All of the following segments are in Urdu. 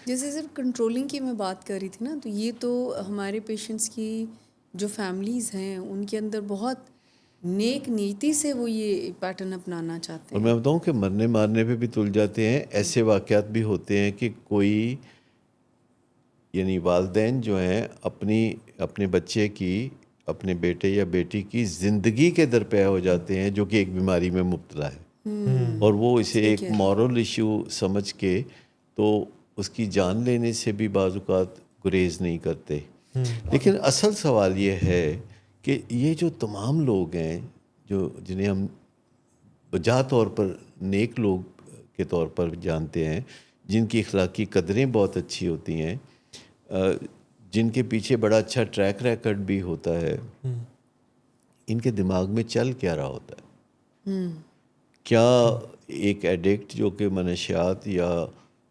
جیسے صرف کنٹرولنگ کی میں بات کر رہی تھی نا، تو یہ تو ہمارے پیشنٹس کی جو فیملیز ہیں ان کے اندر بہت نیک نیتی سے وہ یہ پیٹرن اپنانا چاہتے اور ہیں. میں بتاؤں کہ مرنے مارنے پہ بھی تل جاتے ہیں. ایسے واقعات بھی ہوتے ہیں کہ کوئی یعنی والدین جو ہیں اپنے بچے کی، اپنے بیٹے یا بیٹی کی زندگی کے درپے ہو جاتے ہیں جو کہ ایک بیماری میں مبتلا ہے، اور وہ اسے ایک مورل ایشو سمجھ کے تو اس کی جان لینے سے بھی بعض اوقات گریز نہیں کرتے. لیکن اصل سوال یہ ہے کہ یہ جو تمام لوگ ہیں جنہیں ہم بجا طور پر نیک لوگ کے طور پر جانتے ہیں، جن کی اخلاقی قدریں بہت اچھی ہوتی ہیں، جن کے پیچھے بڑا اچھا ٹریک ریکارڈ بھی ہوتا ہے، ان کے دماغ میں چل کیا رہا ہوتا ہے؟ کیا ایک ایڈکٹ جو کہ منشیات یا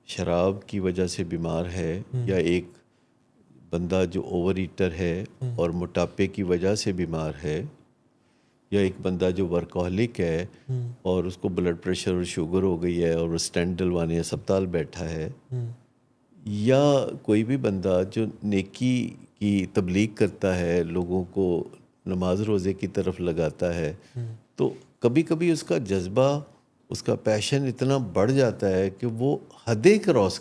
شراب کی وجہ سے بیمار ہے، یا ایک بندہ جو اوور ایٹر ہے اور موٹاپے کی وجہ سے بیمار ہے، یا ایک بندہ جو ورکہولک ہے اور اس کو بلڈ پریشر اور شوگر ہو گئی ہے اور وہ اسٹینٹ ڈلوانے اسپتال بیٹھا ہے، یا کوئی بھی بندہ جو نیکی کی تبلیغ کرتا ہے، لوگوں کو نماز روزے کی طرف لگاتا ہے، تو کبھی کبھی اس کا جذبہ، اس کا پیشن اتنا بڑھ جاتا ہے کہ وہ حدیں کراس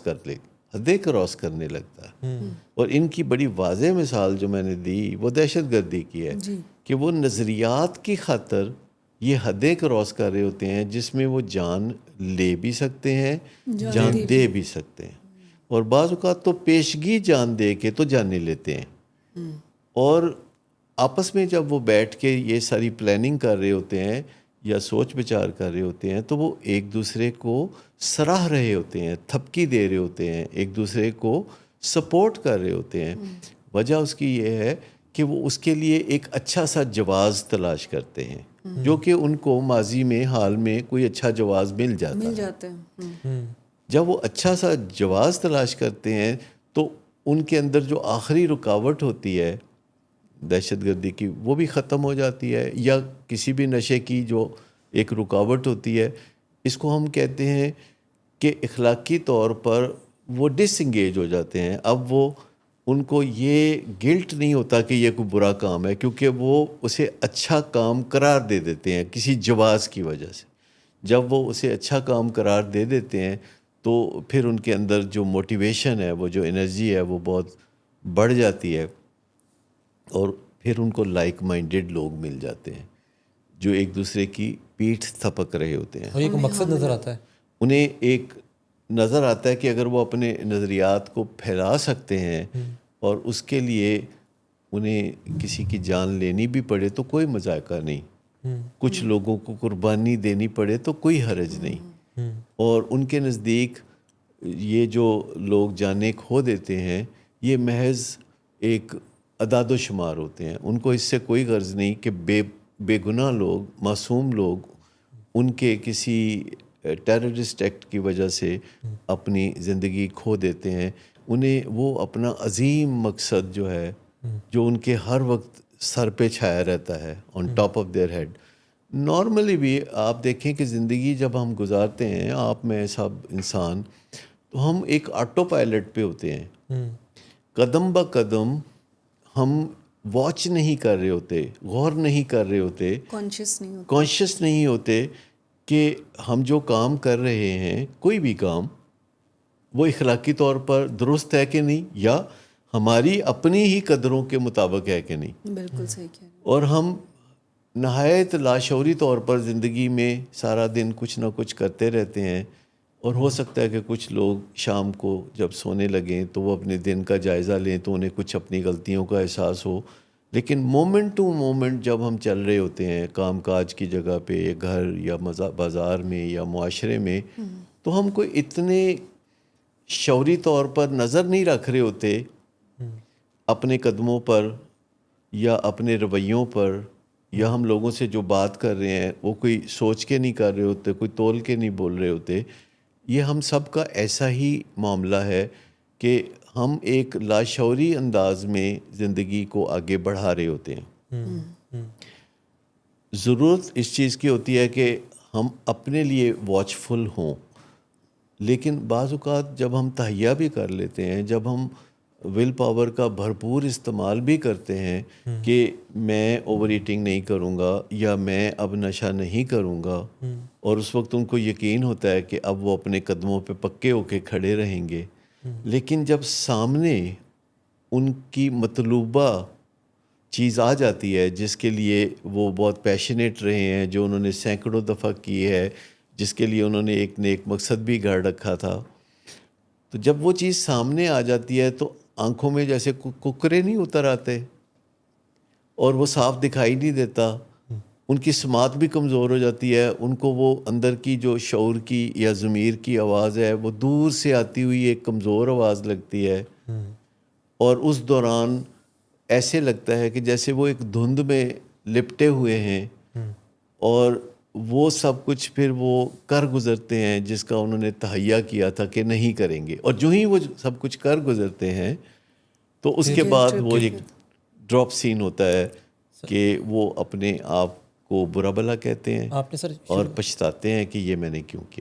کرنے لگتا ہے. اور ان کی بڑی واضح مثال جو میں نے دی وہ دہشت گردی کی ہے، کہ وہ نظریات کی خاطر یہ حدیں کراس کر رہے ہوتے ہیں جس میں وہ جان لے بھی سکتے ہیں، جان دے بھی سکتے ہیں، اور بعض اوقات تو پیشگی جان دے کے تو جانے لیتے ہیں. اور آپس میں جب وہ بیٹھ کے یہ ساری پلاننگ کر رہے ہوتے ہیں یا سوچ بچار کر رہے ہوتے ہیں تو وہ ایک دوسرے کو سراہ رہے ہوتے ہیں، تھپکی دے رہے ہوتے ہیں، ایک دوسرے کو سپورٹ کر رہے ہوتے ہیں. وجہ اس کی یہ ہے کہ وہ اس کے لیے ایک اچھا سا جواز تلاش کرتے ہیں، جو کہ ان کو ماضی میں حال میں کوئی اچھا جواز مل جاتا ہے. جب وہ اچھا سا جواز تلاش کرتے ہیں تو ان کے اندر جو آخری رکاوٹ ہوتی ہے دہشت گردی کی وہ بھی ختم ہو جاتی ہے، یا کسی بھی نشے کی جو ایک رکاوٹ ہوتی ہے. اس کو ہم کہتے ہیں کہ اخلاقی طور پر وہ ڈس انگیج ہو جاتے ہیں. اب وہ ان کو یہ گلٹ نہیں ہوتا کہ یہ کوئی برا کام ہے، کیونکہ وہ اسے اچھا کام قرار دے دیتے ہیں کسی جواز کی وجہ سے. جب وہ اسے اچھا کام قرار دے دیتے ہیں تو پھر ان کے اندر جو موٹیویشن ہے، وہ جو انرجی ہے وہ بہت بڑھ جاتی ہے، اور پھر ان کو لائک مائنڈڈ لوگ مل جاتے ہیں جو ایک دوسرے کی پیٹھ تھپک رہے ہوتے ہیں. اور ایک مقصد نظر آتا ہے، انہیں ایک نظر آتا ہے کہ اگر وہ اپنے نظریات کو پھیلا سکتے ہیں اور اس کے لیے انہیں کسی کی جان لینی بھی پڑے تو کوئی مذائقہ نہیں، کچھ لوگوں کو قربانی دینی پڑے تو کوئی حرج نہیں. اور ان کے نزدیک یہ جو لوگ جانیں کھو دیتے ہیں یہ محض ایک اعداد و شمار ہوتے ہیں. ان کو اس سے کوئی غرض نہیں کہ بے گناہ لوگ، معصوم لوگ ان کے کسی ٹیررسٹ ایکٹ کی وجہ سے اپنی زندگی کھو دیتے ہیں. انہیں وہ اپنا عظیم مقصد جو ہے، جو ان کے ہر وقت سر پہ چھایا رہتا ہے، on top of their head. Normally بھی آپ دیکھیں کہ زندگی جب ہم گزارتے ہیں، آپ میں سب انسان، تو ہم ایک آٹو پائلٹ پہ ہوتے ہیں. قدم با قدم ہم واچ نہیں کر رہے ہوتے، غور نہیں کر رہے ہوتے، کانشیس نہیں ہوتے کہ ہم جو کام کر رہے ہیں، کوئی بھی کام، وہ اخلاقی طور پر درست ہے کہ نہیں، یا ہماری اپنی ہی قدروں کے مطابق ہے کہ نہیں. بالکل صحیح کہہ رہے ہیں. اور ہم نہایت لاشعوری طور پر زندگی میں سارا دن کچھ نہ کچھ کرتے رہتے ہیں. اور ہو سکتا ہے کہ کچھ لوگ شام کو جب سونے لگیں تو وہ اپنے دن کا جائزہ لیں تو انہیں کچھ اپنی غلطیوں کا احساس ہو. لیکن مومنٹ ٹو مومنٹ جب ہم چل رہے ہوتے ہیں کام کاج کی جگہ پہ، گھر یا بازار میں یا معاشرے میں، تو ہم کو اتنے شعوری طور پر نظر نہیں رکھ رہے ہوتے اپنے قدموں پر یا اپنے رویوں پر، یا ہم لوگوں سے جو بات کر رہے ہیں وہ کوئی سوچ کے نہیں کر رہے ہوتے، کوئی تول کے نہیں بول رہے ہوتے. یہ ہم سب کا ایسا ہی معاملہ ہے کہ ہم ایک لاشعوری انداز میں زندگی کو آگے بڑھا رہے ہوتے ہیں. ضرورت اس چیز کی ہوتی ہے کہ ہم اپنے لیے واچ فل ہوں، لیکن بعض اوقات جب ہم تہیہ بھی کر لیتے ہیں، جب ہم ول پاور کا بھرپور استعمال بھی کرتے ہیں کہ میں اوور ایٹنگ نہیں کروں گا یا میں اب نشہ نہیں کروں گا، اور اس وقت ان کو یقین ہوتا ہے کہ اب وہ اپنے قدموں پہ پکے ہو کے کھڑے رہیں گے، لیکن جب سامنے ان کی مطلوبہ چیز آ جاتی ہے جس کے لیے وہ بہت پیشنیٹ رہے ہیں، جو انہوں نے سینکڑوں دفعہ کی ہے، جس کے لیے انہوں نے ایک نیک مقصد بھی گھڑ رکھا تھا، تو جب وہ چیز سامنے آ جاتی ہے تو آنکھوں میں جیسے ککرے نہیں اتر آتے اور وہ صاف دکھائی نہیں دیتا، ان کی سماعت بھی کمزور ہو جاتی ہے، ان کو وہ اندر کی جو شعور کی یا ضمیر کی آواز ہے وہ دور سے آتی ہوئی ایک کمزور آواز لگتی ہے، اور اس دوران ایسے لگتا ہے کہ جیسے وہ ایک دھند میں لپٹے ہوئے ہیں اور وہ سب کچھ پھر وہ کر گزرتے ہیں جس کا انہوں نے تہیہ کیا تھا کہ نہیں کریں گے، اور جو ہی وہ سب کچھ کر گزرتے ہیں تو اس کے بعد وہ ایک ڈراپ سین ہوتا ہے کہ وہ اپنے آپ کو برا بھلا کہتے ہیں آپ نے سر اور پچھتاتے ہیں کہ یہ میں نے کیوں کیا۔